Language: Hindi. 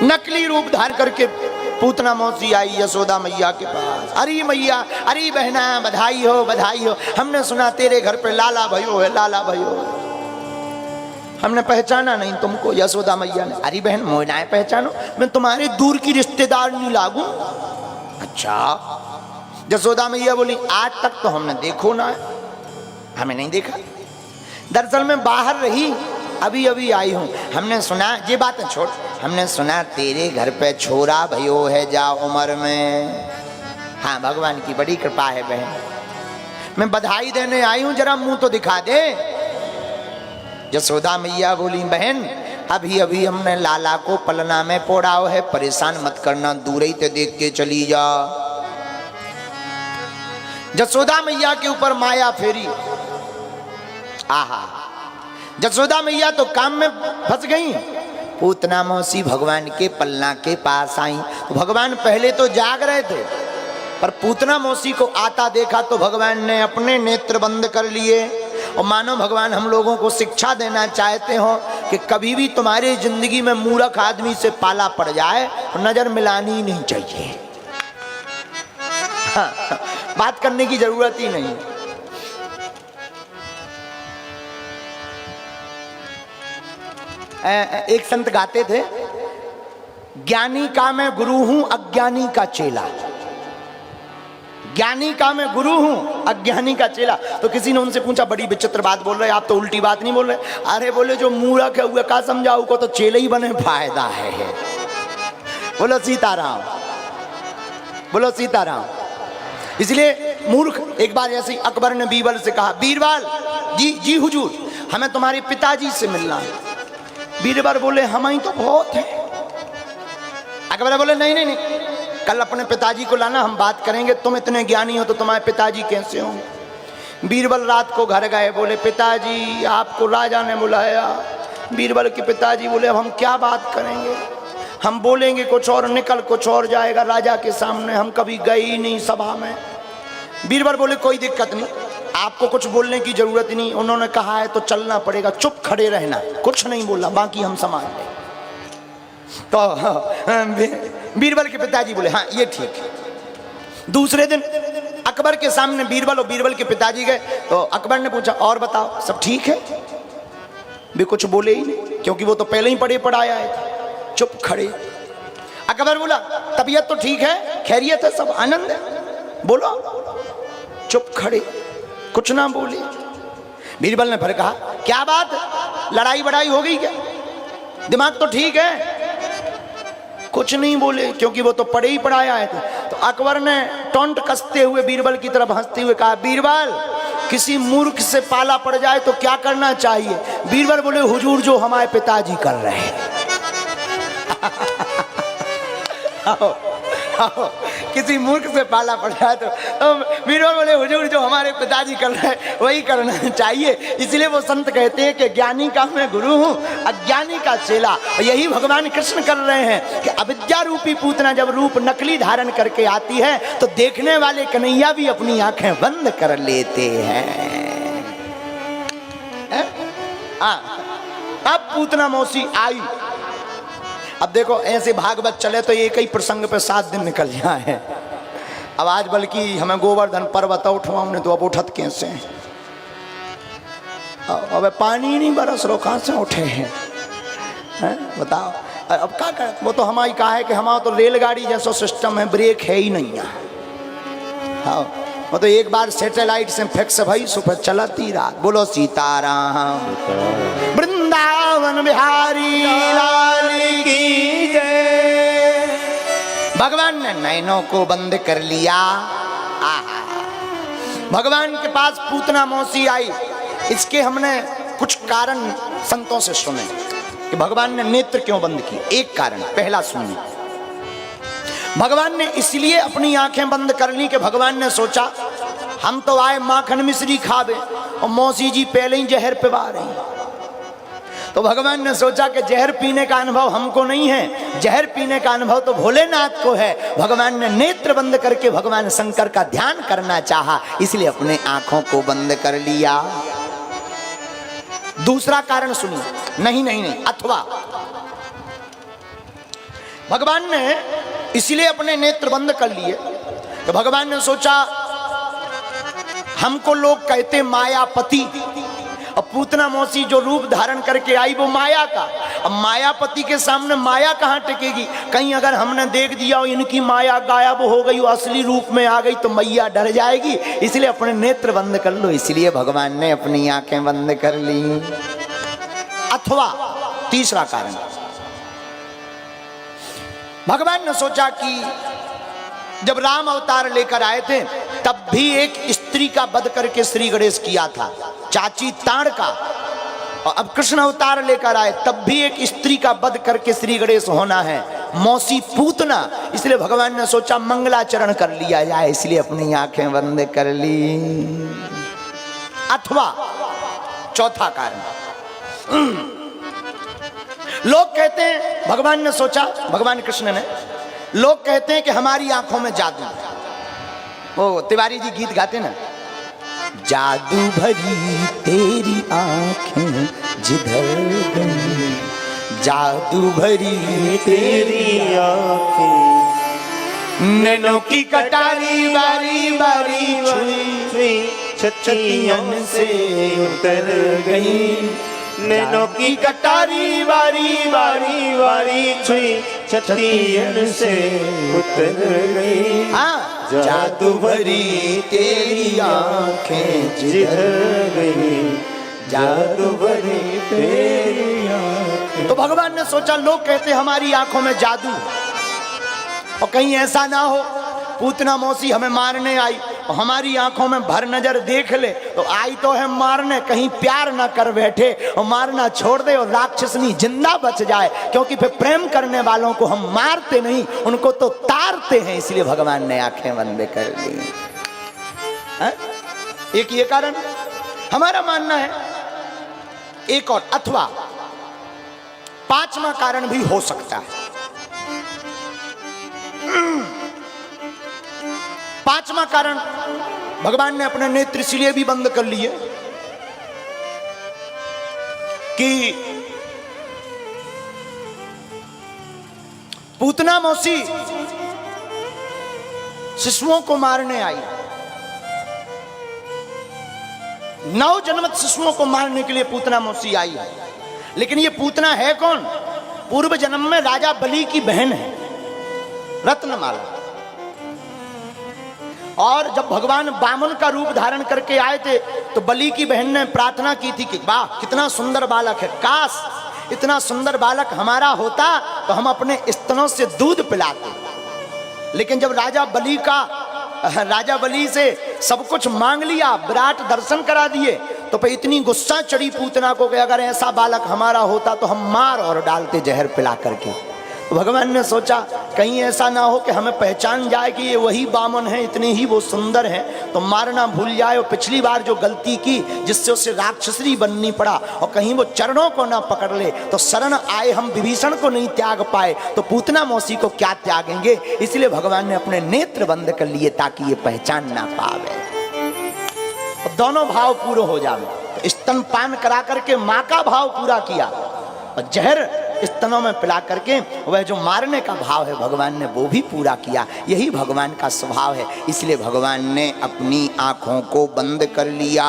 नकली रूप धारण करके पूतना मौसी आई यशोदा मैया के पास। अरे मैया, अरे बहना, बधाई हो, बधाई हो। हमने सुना तेरे घर पे लाला भयो है, लाला भयो है। हमने पहचाना नहीं तुमको। यशोदा मैया ने, अरे बहन मोनाए पहचानो, मैं तुम्हारे दूर की रिश्तेदार नहीं लागू। अच्छा। यशोदा मैया बोली, आज तक तो हमने देखो ना, हमें नहीं देखा। दरअसल मैं बाहर रही, अभी अभी आई हूं। हमने सुना, ये बात छोड़, हमने सुना तेरे घर पे छोरा भयो है जा उम्र में। हाँ, भगवान की बड़ी कृपा है बहन, मैं बधाई देने आई हूं, जरा मुंह तो दिखा दे। यशोदा मैया बोली, बहन अभी अभी हमने लाला को पलना में पोड़ाओ है, परेशान मत करना, दूर ही तो देख के चली जा। यशोदा मैया के ऊपर माया फेरी। आहा, यशोदा मैया तो काम में फंस गई। पूतना मौसी भगवान के पलना के पास आई। तो भगवान पहले तो जाग रहे थे, पर पूतना मौसी को आता देखा तो भगवान ने अपने नेत्र बंद कर लिए। और मानो भगवान हम लोगों को शिक्षा देना चाहते हो कि कभी भी तुम्हारी जिंदगी में मूर्ख आदमी से पाला पड़ जाए तो नजर मिलानी नहीं चाहिए। हाँ, बात करने की जरूरत ही नहीं। एक संत गाते थे, ज्ञानी का मैं गुरु हूं, अज्ञानी का चेला। ज्ञानी का मैं गुरु हूं, अज्ञानी का चेला। तो किसी ने उनसे पूछा, बड़ी विचित्र बात बोल रहे, आप तो उल्टी बात नहीं बोल रहे। अरे बोले, जो मूर्ख है हुए का समझाऊ को, तो चेले ही बने फायदा है। बोलो सीताराम, बोलो सीताराम। इसलिए मूर्ख, एक बार ऐसे अकबर ने बीरबल से कहा, बीरबल जी, जी हुजूर, हमें तुम्हारे पिताजी से मिलना है। बीरबल बोले, हम ही तो बहुत है। अकबर बोले, नहीं नहीं नहीं, कल अपने पिताजी को लाना, हम बात करेंगे। तुम इतने ज्ञानी हो तो तुम्हारे पिताजी कैसे होंगे? बीरबल रात को घर गए, बोले, पिताजी आपको राजा ने बुलाया। बीरबल के पिताजी बोले, अब हम क्या बात करेंगे, हम बोलेंगे कुछ और निकल कुछ और जाएगा राजा के सामने, हम कभी गए ही नहीं सभा में। बीरबल बोले, कोई दिक्कत नहीं, आपको कुछ बोलने की जरूरत नहीं, उन्होंने कहा है तो चलना पड़ेगा, चुप खड़े रहना, कुछ नहीं बोलना, बाकी हम संभाल लेंगे। तो बीरबल के पिताजी बोले, हाँ ये ठीक है। दूसरे दिन अकबर के सामने बीरबल और बीरबल के पिताजी गए। तो अकबर ने पूछा, और बताओ सब ठीक है? भी कुछ बोले ही नहीं, क्योंकि वो तो पहले ही पढ़े पढ़ाया है। चुप खड़े। अकबर बोला, तबीयत तो ठीक है, खैरियत है, सब आनंद है, बोलो। चुप खड़े, कुछ ना बोले। बीरबल ने फिर कहा, क्या बात, लड़ाई बड़ाई हो गई क्या? दिमाग तो ठीक है? कुछ नहीं बोले, क्योंकि वो तो पढ़े ही पढ़ाया है। तो अकबर ने टोंट कसते हुए बीरबल की तरफ हंसते हुए कहा, बीरबल किसी मूर्ख से पाला पड़ जाए तो क्या करना चाहिए? बीरबल बोले, हुजूर जो हमारे पिताजी कर रहे हैं। किसी मूर्ख से पाला पड़ जाए तो बीरबल बोले, हुजूर जो हमारे पिताजी कर रहे हैं वही करना चाहिए। इसलिए वो संत कहते हैं कि ज्ञानी का मैं गुरु हूँ, अज्ञानी का चेला। यही भगवान कृष्ण कर रहे हैं कि अविद्या रूपी पूतना जब रूप नकली धारण करके आती है तो देखने वाले कन्हैया भी अपनी आंखें बंद कर लेते हैं। अब पूतना मौसी आई। अब देखो ऐसे भागवत चले तो एक ही प्रसंग पे 7 दिन निकल जाए। अब आज बल्कि हमें गोवर्धन पर्वत उठवा, हमने तो अब उठत कैसे? अब पानी नहीं बरस रो, कहाँ से उठे हैं? बताओ अब क्या कर? वो तो हमारी कहा है कि हमारा तो रेलगाड़ी जैसा सिस्टम है, ब्रेक है ही नहीं। हाँ, वो तो एक बार सैटेलाइट से फिक्स भाई, सुबह चलती रात। बोलो सीताराम, वृंदावन बिहारी लाल की जय। भगवान ने नैनों को बंद कर लिया। आहा, भगवान के पास पूतना मौसी आई। इसके हमने कुछ कारण संतों से सुने कि भगवान ने नेत्र क्यों बंद किए। एक कारण पहला सुनिए, भगवान ने इसलिए अपनी आंखें बंद कर ली कि भगवान ने सोचा हम तो आए माखन मिश्री खावे और मौसी जी पहले ही जहर पिवा रही। तो भगवान ने सोचा कि जहर पीने का अनुभव हमको नहीं है, जहर पीने का अनुभव तो भोलेनाथ को है। भगवान ने नेत्र बंद करके भगवान शंकर का ध्यान करना चाहा, इसलिए अपने आंखों को बंद कर लिया। दूसरा कारण सुनिए, नहीं नहीं नहीं, अथवा भगवान ने इसलिए अपने नेत्र बंद कर लिए कि भगवान ने सोचा हमको लोग कहते मायापति, अब पूतना मौसी जो रूप धारण करके आई वो माया का। अब मायापति के सामने माया कहाँ टिकेगी? कहीं अगर हमने देख दिया और इनकी माया गायब हो गई, वो असली रूप में आ गई तो मैया डर जाएगी, इसलिए अपने नेत्र बंद कर लो। इसलिए भगवान ने अपनी आंखें बंद कर ली। अथवा तीसरा कारण, भगवान ने सोचा कि जब राम अवतार लेकर आए थे तब भी एक स्त्री का वध करके श्री गणेश किया था, चाची ताड़ का। और अब कृष्ण अवतार लेकर आए तब भी एक स्त्री का वध करके श्री गणेश होना है, मौसी पूतना। इसलिए भगवान ने सोचा मंगलाचरण कर लिया जाए, इसलिए अपनी आंखें बंद कर ली। अथवा चौथा कारण, लोग कहते हैं, भगवान ने सोचा, भगवान कृष्ण ने, लोग कहते हैं कि हमारी आंखों में जादू है। वो तिवारी जी गीत गाते ना, जादू भरी तेरी आंखें जिधर गई, जादू भरी तेरी आंखें, नैनों की कटारी बारी बारी छुई छतियन से उतर गई, नैनों की कटारी बारी बारी बारी छुई छतियन से उतर गई। हाँ, जादू भरी तेरी आंखें जिधर गई, जादू भरी तेरी आंखें। तो भगवान ने सोचा लोग कहते हमारी आंखों में जादू, और कहीं ऐसा ना हो पूतना मौसी हमें मारने आई और हमारी आंखों में भर नजर देख ले तो आई तो है मारने, कहीं प्यार ना कर बैठे और मारना छोड़ दे और राक्षसनी जिंदा बच जाए, क्योंकि फिर प्रेम करने वालों को हम मारते नहीं, उनको तो तारते हैं। इसलिए भगवान ने आंखें बंद कर ली। एक ये कारण हमारा मानना है। एक और अथवा पांचवा कारण भी हो सकता है। पांचवा कारण, भगवान ने अपने नेत्र इसलिए भी बंद कर लिए कि पूतना मौसी शिशुओं को मारने आई, 9 जन्मत शिशुओं को मारने के लिए पूतना मौसी आई है। लेकिन ये पूतना है कौन? पूर्व जन्म में राजा बलि की बहन है, रत्नमाला। और जब भगवान वामन का रूप धारण करके आए थे तो बलि की बहन ने प्रार्थना की थी कि वाह कितना सुंदर बालक है, काश इतना सुंदर बालक हमारा होता तो हम अपने स्तनों से दूध पिलाते। लेकिन जब राजा बलि से सब कुछ मांग लिया, विराट दर्शन करा दिए, तो फिर इतनी गुस्सा चढ़ी पूतना को कि अगर ऐसा बालक हमारा होता तो हम मार और डालते जहर पिला करके। तो भगवान ने सोचा कहीं ऐसा ना हो कि हमें पहचान जाए कि ये वही वामन है, इतने ही वो सुंदर हैं, तो मारना भूल जाए और पिछली बार जो गलती की जिससे उसे राक्षसी बननी पड़ा और कहीं वो चरणों को ना पकड़ ले, तो शरण आए हम विभीषण को नहीं त्याग पाए तो पूतना मौसी को क्या त्यागेंगे। इसलिए भगवान ने अपने नेत्र बंद कर लिए ताकि ये पहचान ना पावे। दोनों भाव पूरे हो जाए। तो स्तनपान करा करके माँ का भाव पूरा किया और जहर स्तनों में पिला करके वह जो मारने का भाव है भगवान ने वो भी पूरा किया। यही भगवान का स्वभाव है। इसलिए भगवान ने अपनी आंखों को बंद कर लिया।